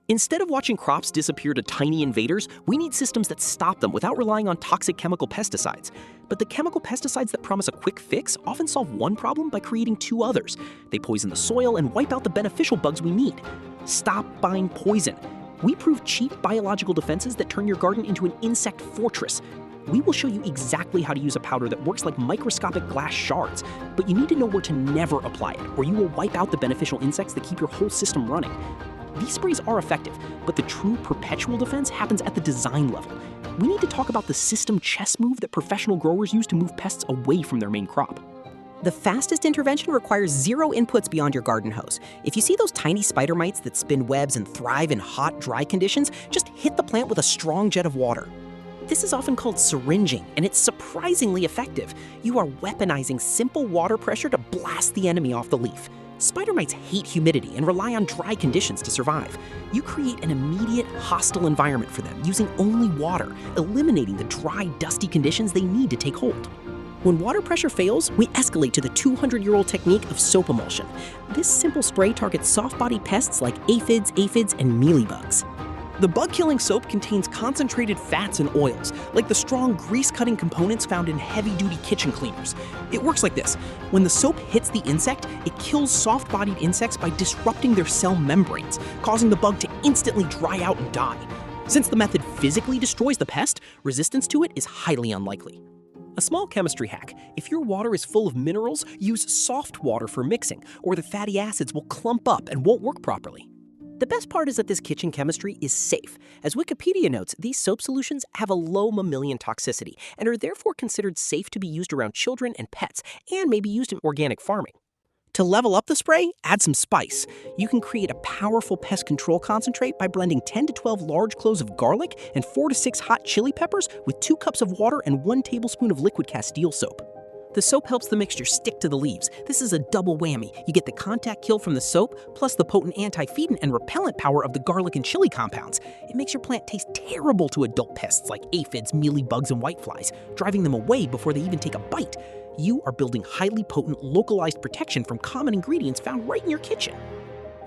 Instead of watching crops disappear to tiny invaders, we need systems that stop them without relying on toxic chemical pesticides. But the chemical pesticides that promise a quick fix often solve one problem by creating two others. They poison the soil and wipe out the beneficial bugs we need. Stop buying poison. We prove cheap biological defenses that turn your garden into an insect fortress. We will show you exactly how to use a powder that works like microscopic glass shards, but you need to know where to never apply it, or you will wipe out the beneficial insects that keep your whole system running. These sprays are effective, but the true perpetual defense happens at the design level. We need to talk about the system chess move that professional growers use to move pests away from their main crop. The fastest intervention requires zero inputs beyond your garden hose. If you see those tiny spider mites that spin webs and thrive in hot, dry conditions, just hit the plant with a strong jet of water. This is often called syringing, and it's surprisingly effective. You are weaponizing simple water pressure to blast the enemy off the leaf. Spider mites hate humidity and rely on dry conditions to survive. You create an immediate, hostile environment for them using only water, eliminating the dry, dusty conditions they need to take hold. When water pressure fails, we escalate to the 200-year-old technique of soap emulsion. This simple spray targets soft-bodied pests like aphids, and mealybugs. The bug-killing soap contains concentrated fats and oils, like the strong grease-cutting components found in heavy-duty kitchen cleaners. It works like this. When the soap hits the insect, it kills soft-bodied insects by disrupting their cell membranes, causing the bug to instantly dry out and die. Since the method physically destroys the pest, resistance to it is highly unlikely. A small chemistry hack: if your water is full of minerals, use soft water for mixing, or the fatty acids will clump up and won't work properly. The best part is that this kitchen chemistry is safe. As Wikipedia notes, these soap solutions have a low mammalian toxicity and are therefore considered safe to be used around children and pets, and may be used in organic farming. To level up the spray, add some spice. You can create a powerful pest control concentrate by blending 10 to 12 large cloves of garlic and 4 to 6 hot chili peppers with 2 cups of water and 1 tablespoon of liquid Castile soap. The soap helps the mixture stick to the leaves. This is a double whammy. You get the contact kill from the soap, plus the potent anti-fedant and repellent power of the garlic and chili compounds. It makes your plant taste terrible to adult pests like aphids, mealybugs, and whiteflies, driving them away before they even take a bite. You are building highly potent, localized protection from common ingredients found right in your kitchen.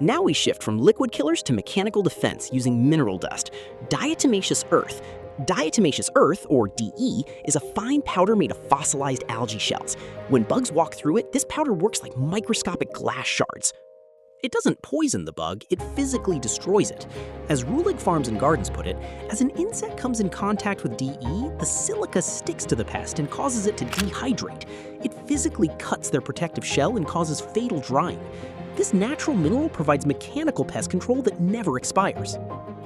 Now we shift from liquid killers to mechanical defense using mineral dust. Diatomaceous Earth. Diatomaceous Earth, or DE, is a fine powder made of fossilized algae shells. When bugs walk through it, this powder works like microscopic glass shards. It doesn't poison the bug, it physically destroys it. As Rulig Farms and Gardens put it, as an insect comes in contact with DE, the silica sticks to the pest and causes it to dehydrate. It physically cuts their protective shell and causes fatal drying. This natural mineral provides mechanical pest control that never expires.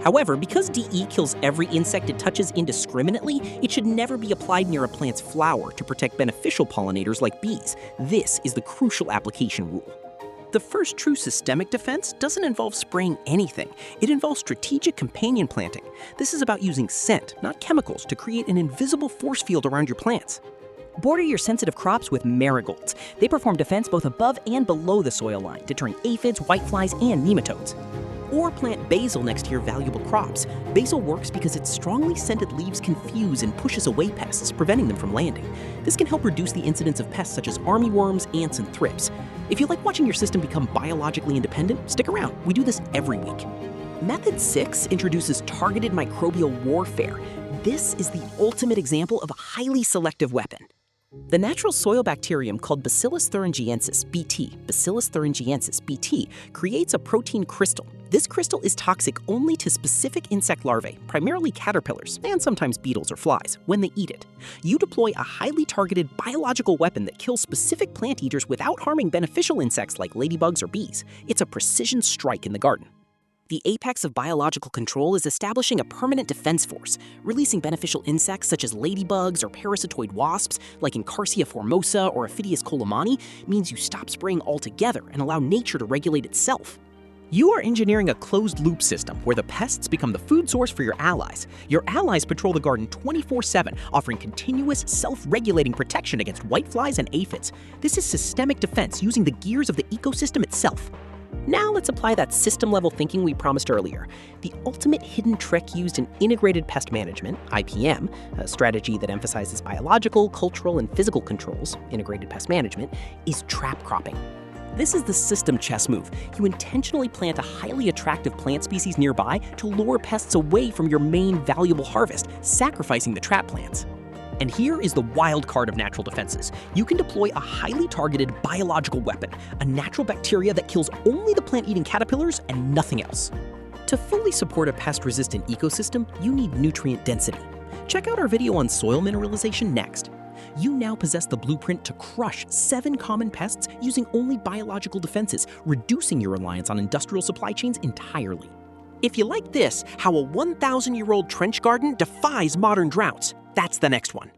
However, because DE kills every insect it touches indiscriminately, it should never be applied near a plant's flower to protect beneficial pollinators like bees. This is the crucial application rule. The first true systemic defense doesn't involve spraying anything. It involves strategic companion planting. This is about using scent, not chemicals, to create an invisible force field around your plants. Border your sensitive crops with marigolds. They perform defense both above and below the soil line, deterring aphids, whiteflies, and nematodes. Or plant basil next to your valuable crops. Basil works because its strongly scented leaves confuse and pushes away pests, preventing them from landing. This can help reduce the incidence of pests such as armyworms, ants, and thrips. If you like watching your system become biologically independent, stick around. We do this every week. Method 6 introduces targeted microbial warfare. This is the ultimate example of a highly selective weapon. The natural soil bacterium called Bacillus thuringiensis, BT, Bacillus thuringiensis, BT, creates a protein crystal. This crystal is toxic only to specific insect larvae, primarily caterpillars, and sometimes beetles or flies, when they eat it. You deploy a highly targeted biological weapon that kills specific plant eaters without harming beneficial insects like ladybugs or bees. It's a precision strike in the garden. The apex of biological control is establishing a permanent defense force. Releasing beneficial insects such as ladybugs or parasitoid wasps like Incarcia formosa or Aphidius colemanni means you stop spraying altogether and allow nature to regulate itself. You are engineering a closed-loop system where the pests become the food source for your allies. Your allies patrol the garden 24/7, offering continuous, self-regulating protection against whiteflies and aphids. This is systemic defense using the gears of the ecosystem itself. Now let's apply that system-level thinking we promised earlier. The ultimate hidden trick used in integrated pest management, IPM, a strategy that emphasizes biological, cultural, and physical controls, integrated pest management, is trap cropping. This is the system chess move. You intentionally plant a highly attractive plant species nearby to lure pests away from your main valuable harvest, sacrificing the trap plants. And here is the wild card of natural defenses. You can deploy a highly targeted biological weapon, a natural bacteria that kills only the plant-eating caterpillars and nothing else. To fully support a pest-resistant ecosystem, you need nutrient density. Check out our video on soil mineralization next. You now possess the blueprint to crush 7 common pests using only biological defenses, reducing your reliance on industrial supply chains entirely. If you like this, how a 1,000-year-old trench garden defies modern droughts, that's the next one.